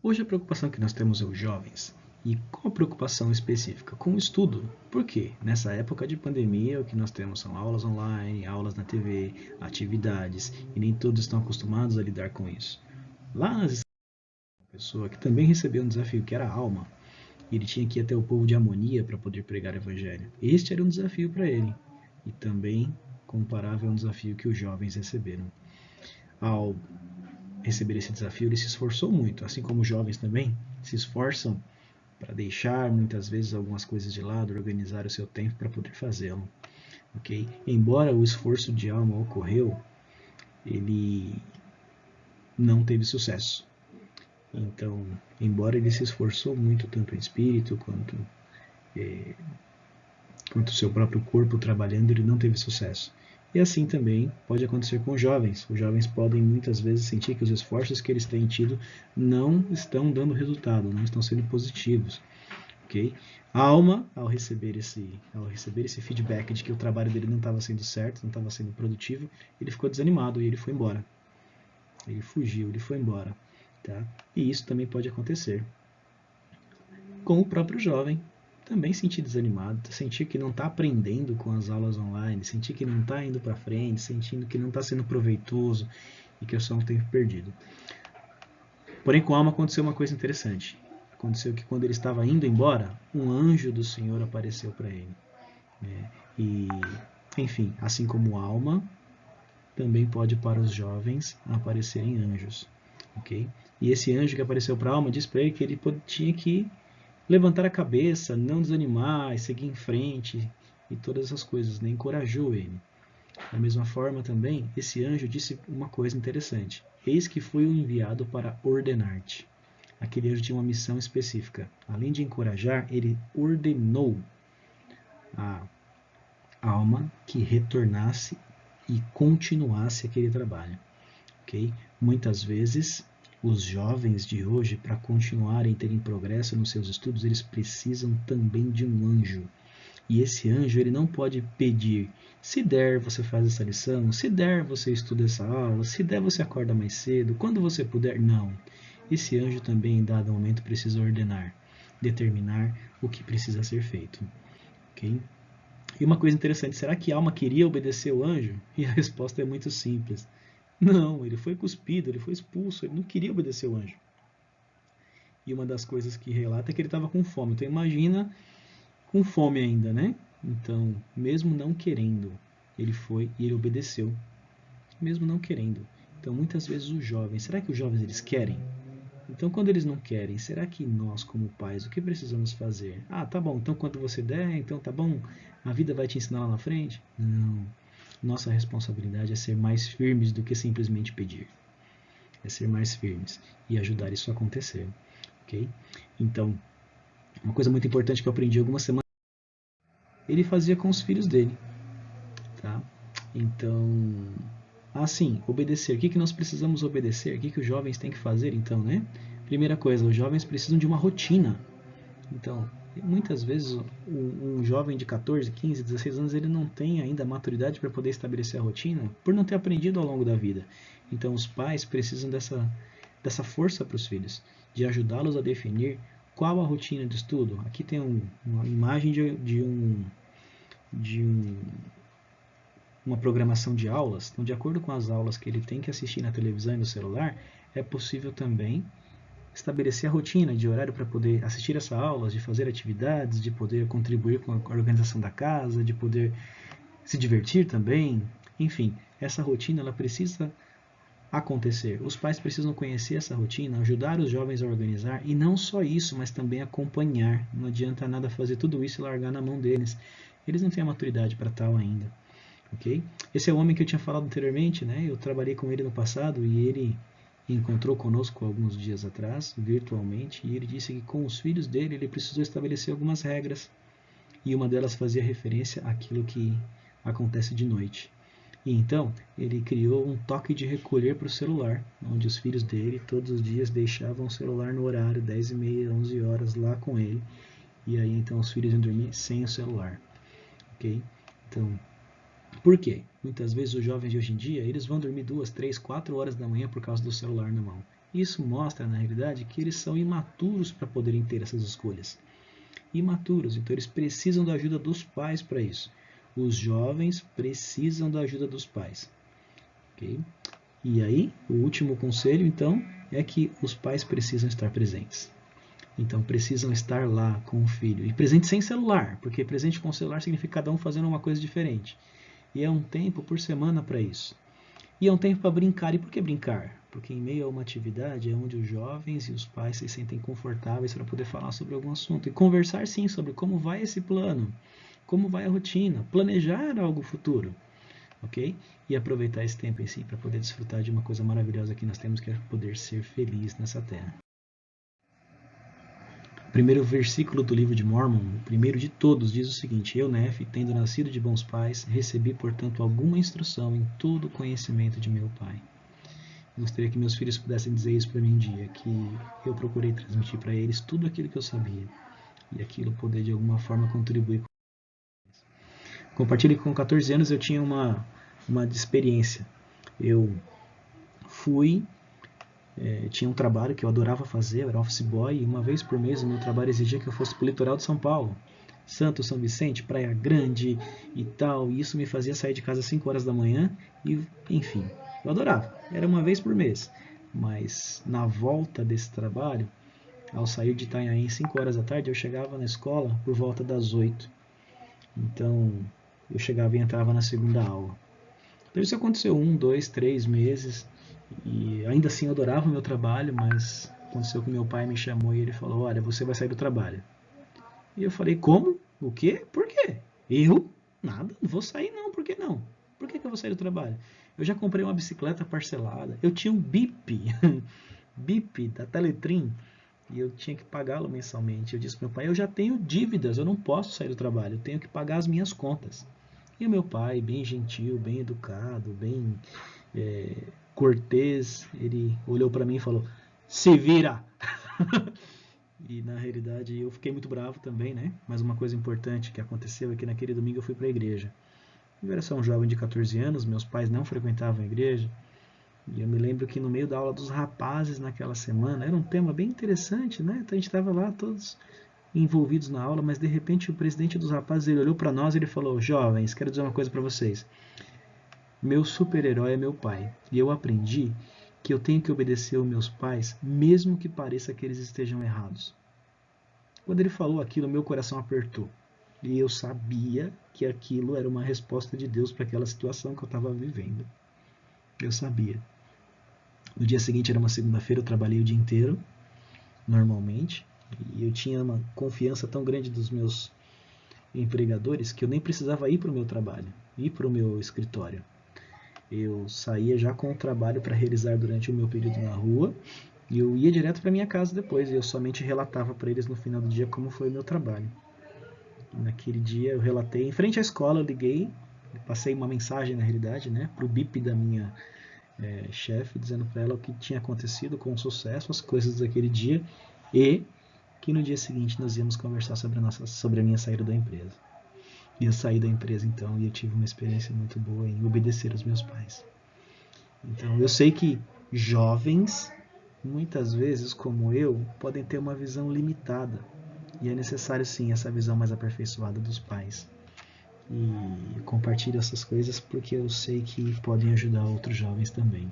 Hoje a preocupação que nós temos é os jovens. E qual a preocupação específica? Com o estudo. Por quê? Nessa época de pandemia, o que nós temos são aulas online, aulas na TV, atividades, e nem todos estão acostumados a lidar com isso. Lá nas uma pessoa que também recebeu um desafio, que era a alma, e ele tinha que ir até o povo de Amonia para poder pregar o evangelho. Este era um desafio para ele, e também comparável a um desafio que os jovens receberam. Ao receber esse desafio, ele se esforçou muito, assim como os jovens também se esforçam para deixar muitas vezes algumas coisas de lado, organizar o seu tempo para poder fazê-lo. Okay? Embora o esforço de alma ocorreu, ele não teve sucesso. Então, embora ele se esforçou muito, tanto em espírito quanto o seu próprio corpo trabalhando, ele não teve sucesso. E assim também pode acontecer com os jovens. Os jovens podem muitas vezes sentir que os esforços que eles têm tido não estão dando resultado, não estão sendo positivos. Okay? A alma, ao receber esse feedback de que o trabalho dele não estava sendo certo, não estava sendo produtivo, ele ficou desanimado e ele foi embora. Ele fugiu, ele foi embora. Tá? E isso também pode acontecer com o próprio jovem. Também sentir desanimado, sentir que não está aprendendo com as aulas online, sentir que não está indo para frente, sentindo que não está sendo proveitoso e que é só um tempo perdido. Porém, com a alma aconteceu uma coisa interessante. Aconteceu que quando ele estava indo embora, um anjo do Senhor apareceu para ele. E, enfim, assim como a alma, também pode para os jovens aparecerem anjos. Okay? E esse anjo que apareceu para a alma disse para ele que ele tinha que levantar a cabeça, não desanimar, seguir em frente e todas essas coisas, né? Encorajou ele. Da mesma forma também, esse anjo disse uma coisa interessante. Eis que fui o enviado para ordenar-te. Aquele anjo tinha uma missão específica. Além de encorajar, ele ordenou a alma que retornasse e continuasse aquele trabalho. Okay? Muitas vezes, os jovens de hoje, para continuarem e terem progresso nos seus estudos, eles precisam também de um anjo. E esse anjo, ele não pode pedir, se der você faz essa lição, se der você estuda essa aula, se der você acorda mais cedo, quando você puder. Não. Esse anjo também, em dado momento, precisa ordenar, determinar o que precisa ser feito. Okay? E uma coisa interessante, será que a alma queria obedecer o anjo? E a resposta é muito simples. Não, ele foi cuspido, ele foi expulso, ele não queria obedecer o anjo. E uma das coisas que relata é que ele estava com fome. Então imagina com fome ainda, né? Então, mesmo não querendo, ele foi e ele obedeceu. Mesmo não querendo. Então, muitas vezes os jovens, será que os jovens eles querem? Então, quando eles não querem, será que nós, como pais, o que precisamos fazer? Ah, tá bom, então quando você der, então tá bom, a vida vai te ensinar lá na frente? Não. Nossa responsabilidade é ser mais firmes do que simplesmente pedir. É ser mais firmes e ajudar isso a acontecer. Ok? Então, uma coisa muito importante que eu aprendi algumas semanas, ele fazia com os filhos dele. Tá? Então, assim, obedecer. O que nós precisamos obedecer? O que os jovens têm que fazer, então, né? Primeira coisa, os jovens precisam de uma rotina. Então, muitas vezes um jovem de 14, 15, 16 anos, ele não tem ainda a maturidade para poder estabelecer a rotina por não ter aprendido ao longo da vida. Então, os pais precisam dessa força para os filhos, de ajudá-los a definir qual a rotina de estudo. Aqui tem uma imagem de uma programação de aulas. Então, de acordo com as aulas que ele tem que assistir na televisão e no celular, é possível também estabelecer a rotina de horário para poder assistir essa aulas, de fazer atividades, de poder contribuir com a organização da casa, de poder se divertir também. Enfim, essa rotina ela precisa acontecer. Os pais precisam conhecer essa rotina, ajudar os jovens a organizar e não só isso, mas também acompanhar. Não adianta nada fazer tudo isso e largar na mão deles. Eles não têm a maturidade para tal ainda. Okay? Esse é o homem que eu tinha falado anteriormente, né? Eu trabalhei com ele no passado e ele encontrou conosco alguns dias atrás, virtualmente, e ele disse que com os filhos dele ele precisou estabelecer algumas regras, e uma delas fazia referência àquilo que acontece de noite. E então ele criou um toque de recolher para o celular, onde os filhos dele todos os dias deixavam o celular no horário 10h30, 11 horas lá com ele, e aí então os filhos iam dormir sem o celular. Ok? Então, por quê? Muitas vezes os jovens de hoje em dia, eles vão dormir 2, 3, 4 horas da manhã por causa do celular na mão. Isso mostra, na realidade, que eles são imaturos para poderem ter essas escolhas. Imaturos, então eles precisam da ajuda dos pais para isso. Os jovens precisam da ajuda dos pais. Okay? E aí, o último conselho, então, é que os pais precisam estar presentes. Então, precisam estar lá com o filho. E presente sem celular, porque presente com celular significa cada um fazendo uma coisa diferente. E é um tempo por semana para isso. E é um tempo para brincar. E por que brincar? Porque em meio a uma atividade é onde os jovens e os pais se sentem confortáveis para poder falar sobre algum assunto. E conversar, sim, sobre como vai esse plano, como vai a rotina, planejar algo futuro. Ok? E aproveitar esse tempo em si para poder desfrutar de uma coisa maravilhosa que nós temos, que é poder ser feliz nessa terra. O primeiro versículo do livro de Mórmon, o primeiro de todos, diz o seguinte: Eu, Nefe, tendo nascido de bons pais, recebi, portanto, alguma instrução em todo o conhecimento de meu pai. Gostaria que meus filhos pudessem dizer isso para mim um dia, que eu procurei transmitir para eles tudo aquilo que eu sabia e aquilo poder de alguma forma contribuir. Compartilho que com 14 anos eu tinha uma experiência. Eu tinha um trabalho que eu adorava fazer, eu era office boy, e uma vez por mês o meu trabalho exigia que eu fosse para o litoral de São Paulo. Santos, São Vicente, Praia Grande e tal, e isso me fazia sair de casa às 5 horas da manhã, e enfim, eu adorava, era uma vez por mês. Mas na volta desse trabalho, ao sair de Itanhaém 5 horas da tarde, eu chegava na escola por volta das 8. Então, eu chegava e entrava na segunda aula. Então isso aconteceu 1, 2, 3 meses, e ainda assim eu adorava o meu trabalho, mas aconteceu que meu pai me chamou e ele falou: olha, você vai sair do trabalho. E eu falei: como? O quê? Por quê? Eu? Nada, não vou sair não, por que não? Por que eu vou sair do trabalho? Eu já comprei uma bicicleta parcelada, eu tinha um BIP, BIP da Teletrim, e eu tinha que pagá-lo mensalmente. Eu disse para meu pai: eu já tenho dívidas, eu não posso sair do trabalho, eu tenho que pagar as minhas contas. E o meu pai, bem gentil, bem educado, bem cortês, ele olhou para mim e falou: se vira! E na realidade eu fiquei muito bravo também, né? Mas uma coisa importante que aconteceu é que naquele domingo eu fui para a igreja. Eu era só um jovem de 14 anos, meus pais não frequentavam a igreja. E eu me lembro que no meio da aula dos rapazes naquela semana, era um tema bem interessante, né? Então a gente estava lá todos envolvidos na aula, mas de repente o presidente dos rapazes ele olhou para nós e ele falou: jovens, quero dizer uma coisa para vocês. Meu super-herói é meu pai. E eu aprendi que eu tenho que obedecer aos meus pais, mesmo que pareça que eles estejam errados. Quando ele falou aquilo, meu coração apertou. E eu sabia que aquilo era uma resposta de Deus para aquela situação que eu estava vivendo. Eu sabia. No dia seguinte era uma segunda-feira, eu trabalhei o dia inteiro, normalmente. E eu tinha uma confiança tão grande dos meus empregadores que eu nem precisava ir para o meu trabalho, ir para o meu escritório. Eu saía já com o trabalho para realizar durante o meu período na rua e eu ia direto para minha casa depois e eu somente relatava para eles no final do dia como foi o meu trabalho. E naquele dia eu relatei em frente à escola, eu liguei, passei uma mensagem na realidade, né, para o BIP da minha chefe, dizendo para ela o que tinha acontecido com sucesso, as coisas daquele dia e que no dia seguinte nós íamos conversar sobre a minha saída da empresa. E eu saí da empresa então e eu tive uma experiência muito boa em obedecer aos meus pais. Então eu sei que jovens, muitas vezes como eu, podem ter uma visão limitada. E é necessário sim essa visão mais aperfeiçoada dos pais. E compartilho essas coisas porque eu sei que podem ajudar outros jovens também.